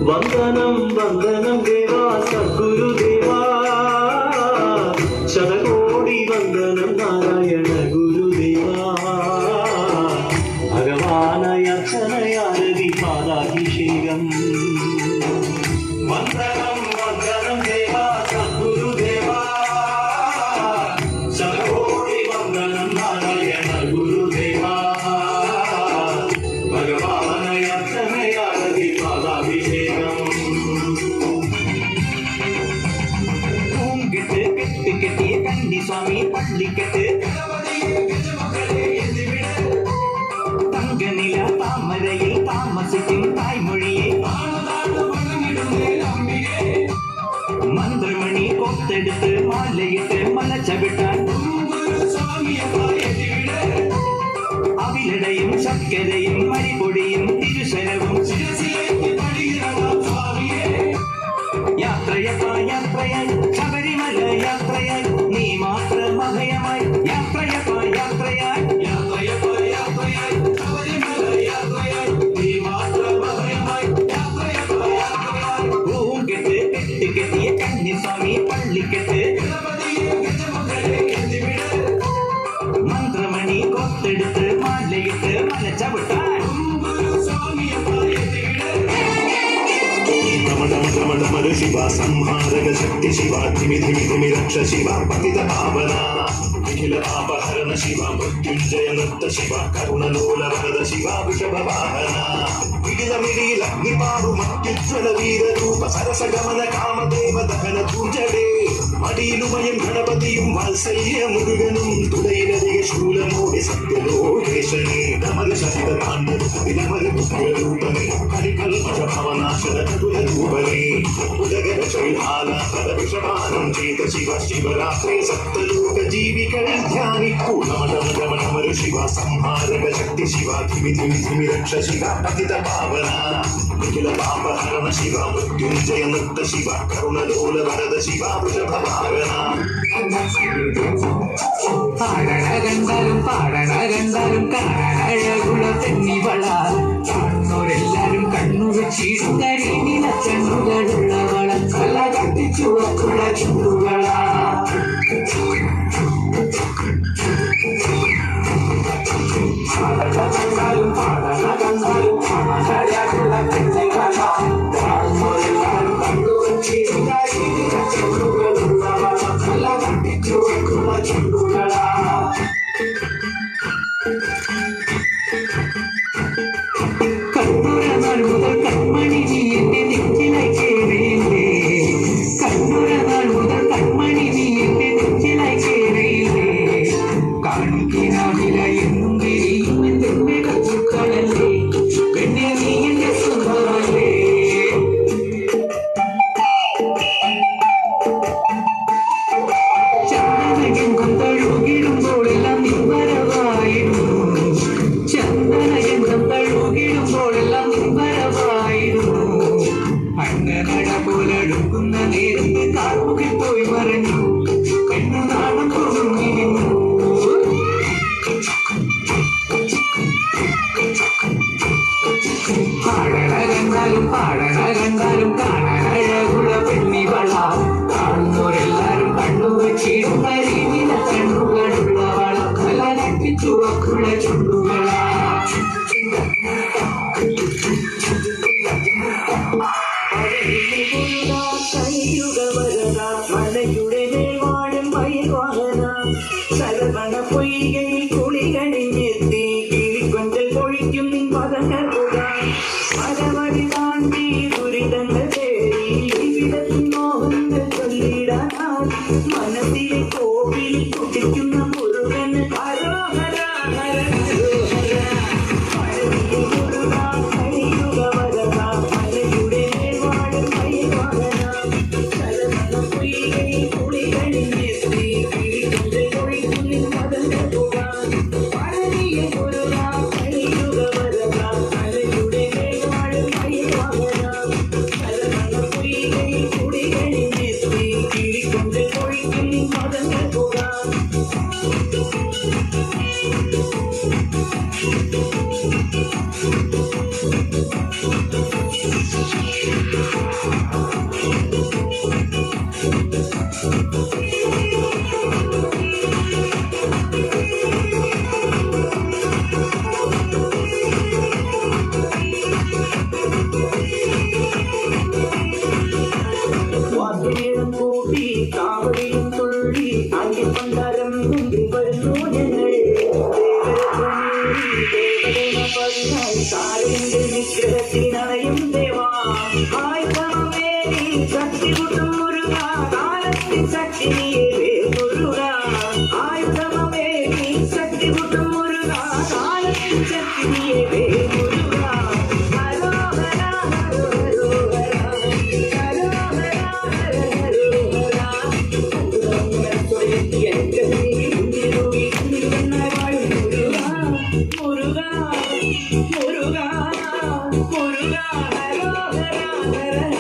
വന്ദനം വന്ദനം ദേവാ സദ്ഗുരുദേവാ ശതകോടി വന്ദനം നാരായണ ഗുരുദേവാ ഭഗവാനയർച്ചനയാരതി പാദാഭിഷേകം വന്ദനം വന്ദനം ദേവാ സദ്ഗുരുദേവാ ശതകോടി വന്ദനം നാരായണ ഗുരുദേവാ ഭഗവാനയർച്ചനയാരതി പാദാഭിഷേകം കെട്ടിയ കന്നിസ്വാമി പള്ളിക്കെട്ട് തങ്കനില താമരയിൽ താമസിക്കും തായ്മൊഴിയെ മന്ത്രമണി കൊത്തെടുത്ത് മാലയിട്ട് മല ചവിട്ടാൻ അവിലടയും ശർക്കരയും മരിപൊടിയും തിരുശരവും യാത്രയായി ശബരിമല യാത്രയായി നീ മാത്രം അഭയമായി യാത്രയായി ശബരിമല യാത്രയായി നീ മാത്രം അഭയമായി കെട്ടിയ കന്നിസ്വാമി പള്ളിക്കെട്ട് മന്ത്രമണി കൊത്തെടുത്ത് മാലയിട്ട് മല ചവിട്ടാൻ शिवा संहारक शक्ति शिवा धिमि धिमि धिमि रक्ष शिवा पतित पावना अखिल पापहरण शिवा मृत्युंजय नृत्त शिवा करुणलोल वरद शिवा वृषभ वाहना मिडिल मिडिल अग्निपारु मत्युज्वल वीर रूप सरस गमन कामदेव दहन पूजडे मडीलुमयं गणपतियुं वात्सल्य मुरुगनुं तुडैलदिग शूलमोडि सत्यलोकेशने कमल सहित ताण्डव विनमल पुत्ररूपने हरिकल्पश भवनाशर चतुर रूपने उदगर शैलालाकर विषमानं चेत शिव शिवरात्रे सप्तलोक जीविकळे ध्यानिक्कु नमः शिवा संहारक शक्ति शिवा धिमि धिमि धिमि रक्ष शिवा पतित पावना निखिल पापहरण शिवा मृत्युंजय नृत्त शिवा करुणलोल वरद शिवा वृषभ वाहना പാടണകണ്ടാലും കാണാനഴകുള തെന്നിവള കാണുന്നവരെല്ലാരും കണ്ണുവെച്ചിടും കരിനില ചെണ്ണുകളുള്ളവള കല കത്തിച്ചുവക്കുള്ള ചുണ്ടുകള പാടണകണ്ടാലും കാണാനഴകുള തെന്നിവള കാണുന്നവരെല്ലാരും കണ്ണുവെച്ചിടും കരിനില ചെണ്ണുകളുള്ളവള കല കത്തിച്ചുവക്കുള്ള ചുണ്ടുകള കണ്ണുരനാൾ മുതൽ കൺമണി നീ എന്റെ നെഞ്ചിലായി കേറിയില്ലേ കണ്ണുരനാൾ മുതൽ കൺമണി നീ എന്റെ നെഞ്ചിലായി കേറിയില്ലേ കാണിക്കിനാവില എന്നും വിരിയും എന്റെ കച്ചുക്കളല്ലേ പെണ്ണെ നീ എന്റെ സ്വന്തമല്ലേ ചന്ദനഗന്ധം തഴുകിടുമ്പോഴെല്ലാം നിവരവായിരുന്നു ചന്ദനഗന്ധം തഴുകിടുമ്പോഴെല്ലാം നിവരവായിരുന്നു അന്നനട പോലടുക്കുന്ന നേരത്ത് കാർമുകിൽ പോയി മറഞ്ഞു പെണ്ണു നാണം കൊണ്ടുങ്ങിരുന്നു പാടണകണ്ടാലും കാണാനഴകുള്ള പെണ്ണിവള കാണുന്നവരെല്ലാരും കണ്ണുവെച്ചിടും കരിനില കണ്ണുകളുള്ളവള കല ചുവക്കുള്ള ചുണ്ടുകള മലയുടെ മേൽവാഴും മയിൽവാഹന ശരവണ പൊയ്കയിൽ കുളികണിഞ്ഞെത്തി കിളിക്കൊഞ്ചൽ പൊഴിക്കും നിൻ പദങ്ങൾ മരവഴി താണ്ടി ദുരിതങ്ങൾ തേടി ഇവിടത്തിൽ മോഹങ്ങൾ ചൊല്ലിടാൻ മനസ്സിലെ കോവിൽ കുടിക്കുന്ന മുരുകൻ ഹരോഹര ഹര ഹരോഹര മലയുടെ മേൽവാഴും മയിൽവാഹന ശരവണ പൊയ്കയിൽ കുളികണിഞ്ഞെത്തി കിളിക്കൊഞ്ചൽ പൊഴിക്കും നിൻ പദങ്ങൾ പഴനിയ മുരുക കലിയുഗ വരദ മലയുടെ മേൽവാഴും മയിൽവാഹന താളമേളം കൂട്ടി കാവടിയും തുള്ളി ആണ്ടി പണ്ടാരം മുമ്പിൽ വരുന്നു ഞങ്ങൾ കാലിന്റെ നിഗ്രഹത്തിനണയും ദേവാ ആയുധമേരി ശക്തി കൂട്ടും മുരുക കാലത്തിൽ ശക്തി മുരുക ആയുധമേരി ശക്തി കൂട്ടും മുരുക കാലത്തിൽ ശക്തി Muruga Muruga, Muruga, Muruga, Muruga,